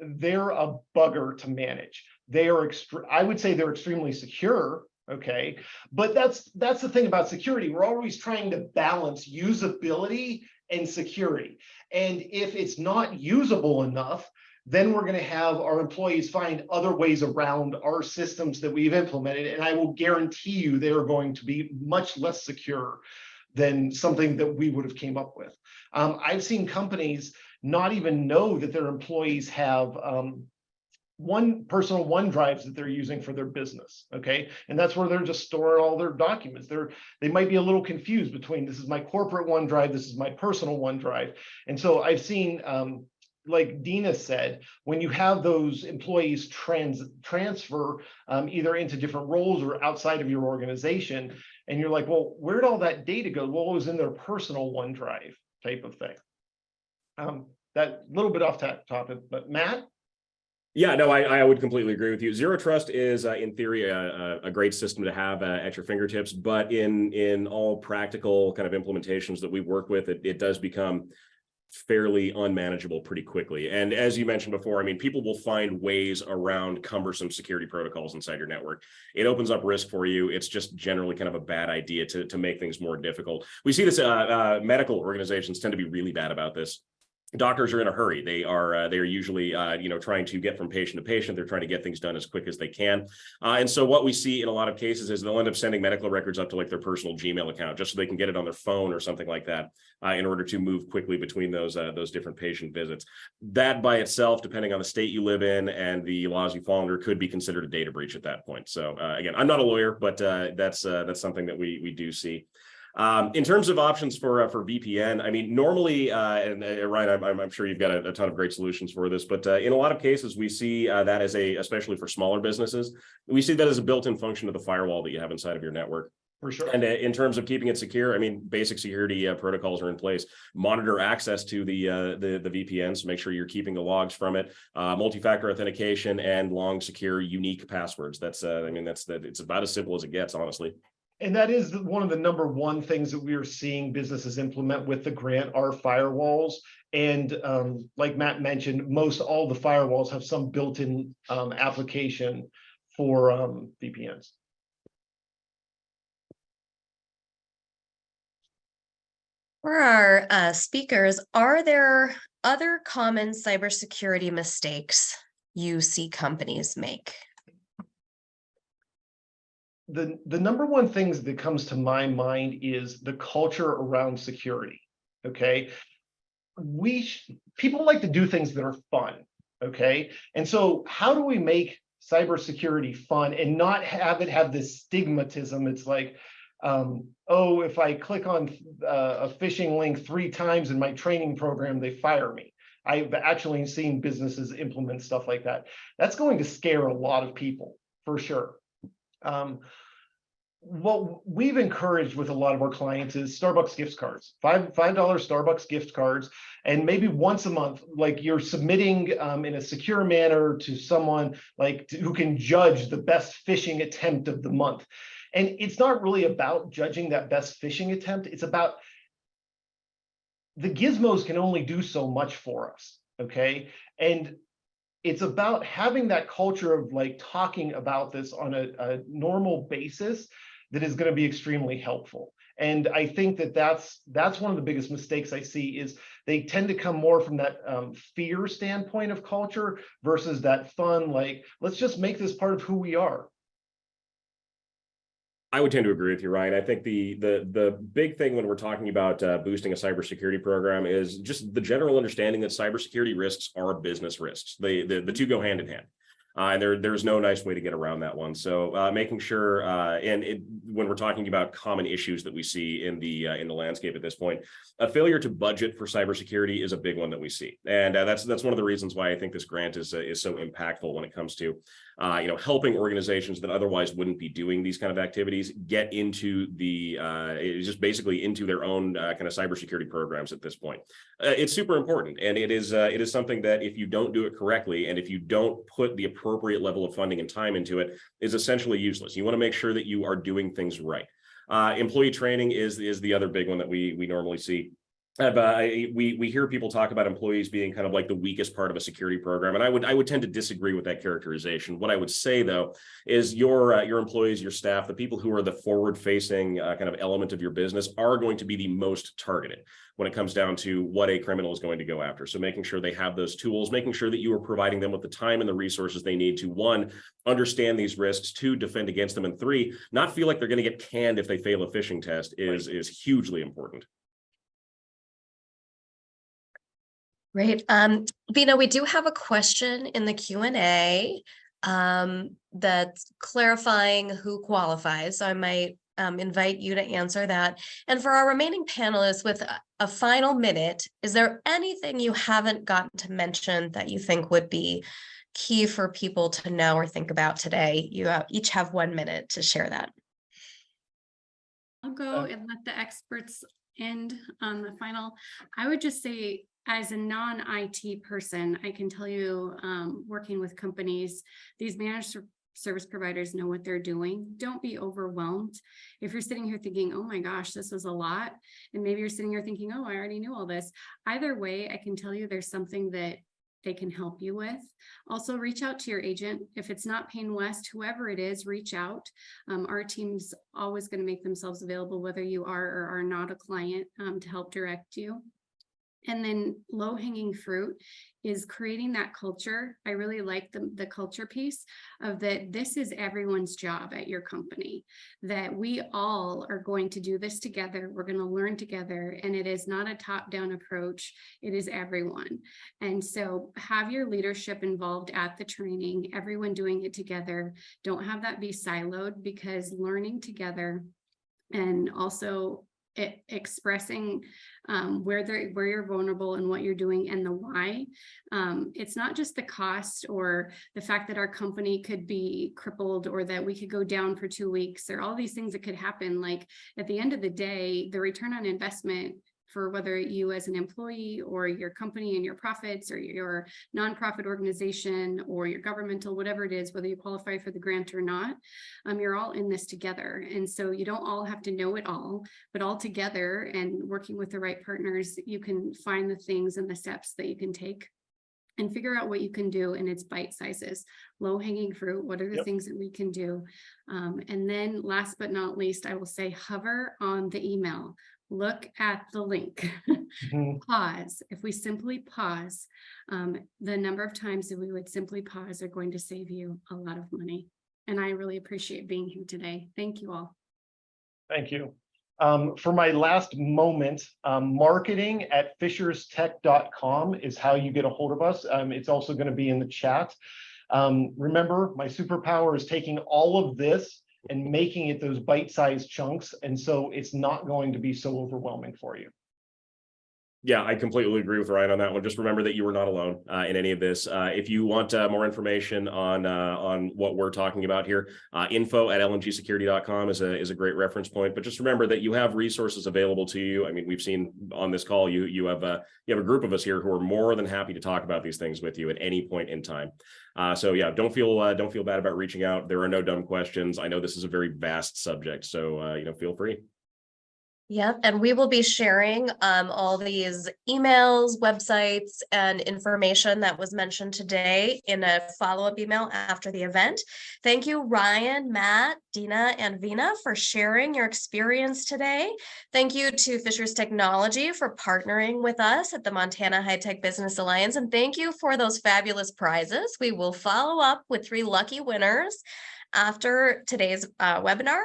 they're a bugger to manage. They are, I would say they're extremely secure, okay? But that's the thing about security. We're always trying to balance usability and security. And if it's not usable enough, then we're going to have our employees find other ways around our systems that we've implemented. And I will guarantee you they are going to be much less secure than something that we would have came up with. I've seen companies not even know that their employees have one personal OneDrives that they're using for their business, okay? And that's where they're just storing all their documents. They might be a little confused between this is my corporate OneDrive, this is my personal OneDrive. And so I've seen, like Dena said, when you have those employees transfer either into different roles or outside of your organization, and you're like, well, where'd all that data go? Well, it was in their personal OneDrive type of thing. That little bit off topic, but Matt? Yeah, no, I would completely agree with you. Zero trust is, in theory, a great system to have at your fingertips, but in all practical kind of implementations that we work with, it does become fairly unmanageable pretty quickly. And as you mentioned before, I mean, people will find ways around cumbersome security protocols inside your network. It opens up risk for you. It's just generally kind of a bad idea to make things more difficult. We see this, medical organizations tend to be really bad about this. Doctors are in a hurry. They are usually trying to get from patient to patient. They're trying to get things done as quick as they can. And so what we see in a lot of cases is they'll end up sending medical records up to like their personal Gmail account just so they can get it on their phone or something like that in order to move quickly between those different patient visits. That by itself, depending on the state you live in and the laws you fall under, could be considered a data breach at that point. So again, I'm not a lawyer, but that's something that we do see. In terms of options for VPN, I mean, normally, and Ryan, I'm sure you've got a ton of great solutions for this, but in a lot of cases, we see that as especially for smaller businesses, we see that as a built-in function of the firewall that you have inside of your network. For sure. And in terms of keeping it secure, I mean, basic security protocols are in place. Monitor access to the VPN, so make sure you're keeping the logs from it. Multi-factor authentication and long, secure, unique passwords. It's about as simple as it gets, honestly. And that is one of the number one things that we are seeing businesses implement with the grant are firewalls. And like Matt mentioned, most all the firewalls have some built-in application for VPNs. For our speakers, are there other common cybersecurity mistakes you see companies make? the number one things that comes to my mind is the culture around security. Okay, people like to do things that are fun. Okay, and so how do we make cybersecurity fun and not have it have this stigmatism? It's like, oh, if I click on a phishing link 3 times in my training program, they fire me. I've actually seen businesses implement stuff like that. That's going to scare a lot of people for sure. What we've encouraged with a lot of our clients is Starbucks gift cards, $5 Starbucks gift cards, and maybe once a month, like you're submitting in a secure manner to someone who can judge the best phishing attempt of the month. And it's not really about judging that best phishing attempt. It's about the gizmos can only do so much for us, okay? And it's about having that culture of talking about this on a normal basis that is going to be extremely helpful. And I think that's one of the biggest mistakes I see is they tend to come more from that fear standpoint of culture versus that fun, let's just make this part of who we are. I would tend to agree with you, Ryan. I think the big thing when we're talking about boosting a cybersecurity program is just the general understanding that cybersecurity risks are business risks. The two go hand in hand. And there's no nice way to get around that one. So making sure, when we're talking about common issues that we see in the landscape at this point, a failure to budget for cybersecurity is a big one that we see, and that's one of the reasons why I think this grant is so impactful when it comes to helping organizations that otherwise wouldn't be doing these kind of activities get into just basically into their own kind of cybersecurity programs at this point. It's super important, and it is something that if you don't do it correctly and if you don't put the appropriate level of funding and time into it, is essentially useless. You want to make sure that you are doing things right. Employee training is the other big one that we normally see. We hear people talk about employees being kind of like the weakest part of a security program, and I would tend to disagree with that characterization. What I would say though is your employees, your staff, the people who are the forward-facing kind of element of your business are going to be the most targeted when it comes down to what a criminal is going to go after. So making sure they have those tools, making sure that you are providing them with the time and the resources they need to, 1, understand these risks, 2, defend against them, and 3, not feel like they're going to get canned if they fail a phishing test is hugely important. Great. Vena, we do have a question in the Q&A that's clarifying who qualifies. So I might invite you to answer that. And for our remaining panelists with a final minute, is there anything you haven't gotten to mention that you think would be key for people to know or think about today? You each have 1 minute to share that. I'll go and let the experts end on the final. I would just say, as a non-IT person, I can tell you, working with companies, these managed service providers know what they're doing. Don't be overwhelmed. If you're sitting here thinking, oh my gosh, this was a lot, and maybe you're sitting here thinking, oh, I already knew all this. Either way, I can tell you there's something that they can help you with. Also, reach out to your agent. If it's not PayneWest, whoever it is, reach out. Our team's always going to make themselves available, whether you are or are not a client, to help direct you. And then low-hanging fruit is creating that culture. I really like the culture piece of that. This is everyone's job at your company, that we all are going to do this together. We're going to learn together, and it is not a top-down approach. It is everyone. And so have your leadership involved at the training, everyone doing it together. Don't have that be siloed, because learning together and also expressing where you're vulnerable and what you're doing and the why. It's not just the cost or the fact that our company could be crippled or that we could go down for 2 weeks or all these things that could happen. Like at the end of the day, the return on investment for whether you as an employee or your company and your profits or your nonprofit organization or your governmental, whatever it is, whether you qualify for the grant or not, you're all in this together. And so you don't all have to know it all, but all together and working with the right partners, you can find the things and the steps that you can take and figure out what you can do in its bite sizes, low hanging fruit. What are the things that we can do? And then last but not least, I will say hover on the email. Look at the link. Pause. If we simply pause, the number of times that we would simply pause are going to save you a lot of money. And I really appreciate being here today. Thank you all. Thank you. For my last moment, marketing@fisherstech.com is how you get a hold of us. It's also going to be in the chat. Remember, my superpower is taking all of this and making it those bite-sized chunks. And so it's not going to be so overwhelming for you. Yeah, I completely agree with Ryan on that one. Just remember that you are not alone in any of this. If you want more information on what we're talking about here, info@lmgsecurity.com is a great reference point. But just remember that you have resources available to you. I mean, we've seen on this call you have a group of us here who are more than happy to talk about these things with you at any point in time. So yeah, don't feel bad about reaching out. There are no dumb questions. I know this is a very vast subject, so feel free. Yep, and we will be sharing all these emails, websites, and information that was mentioned today in a follow-up email after the event. Thank you, Ryan, Matt, Dena, and Vena for sharing your experience today. Thank you to Fishers Technology for partnering with us at the Montana High Tech Business Alliance, and thank you for those fabulous prizes. We will follow up with 3 lucky winners after today's webinar.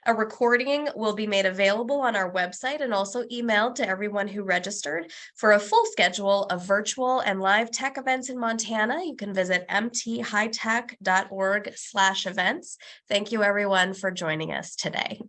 A recording will be made available on our website and also emailed to everyone who registered. For a full schedule of virtual and live tech events in Montana, you can visit mthightech.org/events. Thank you everyone for joining us today.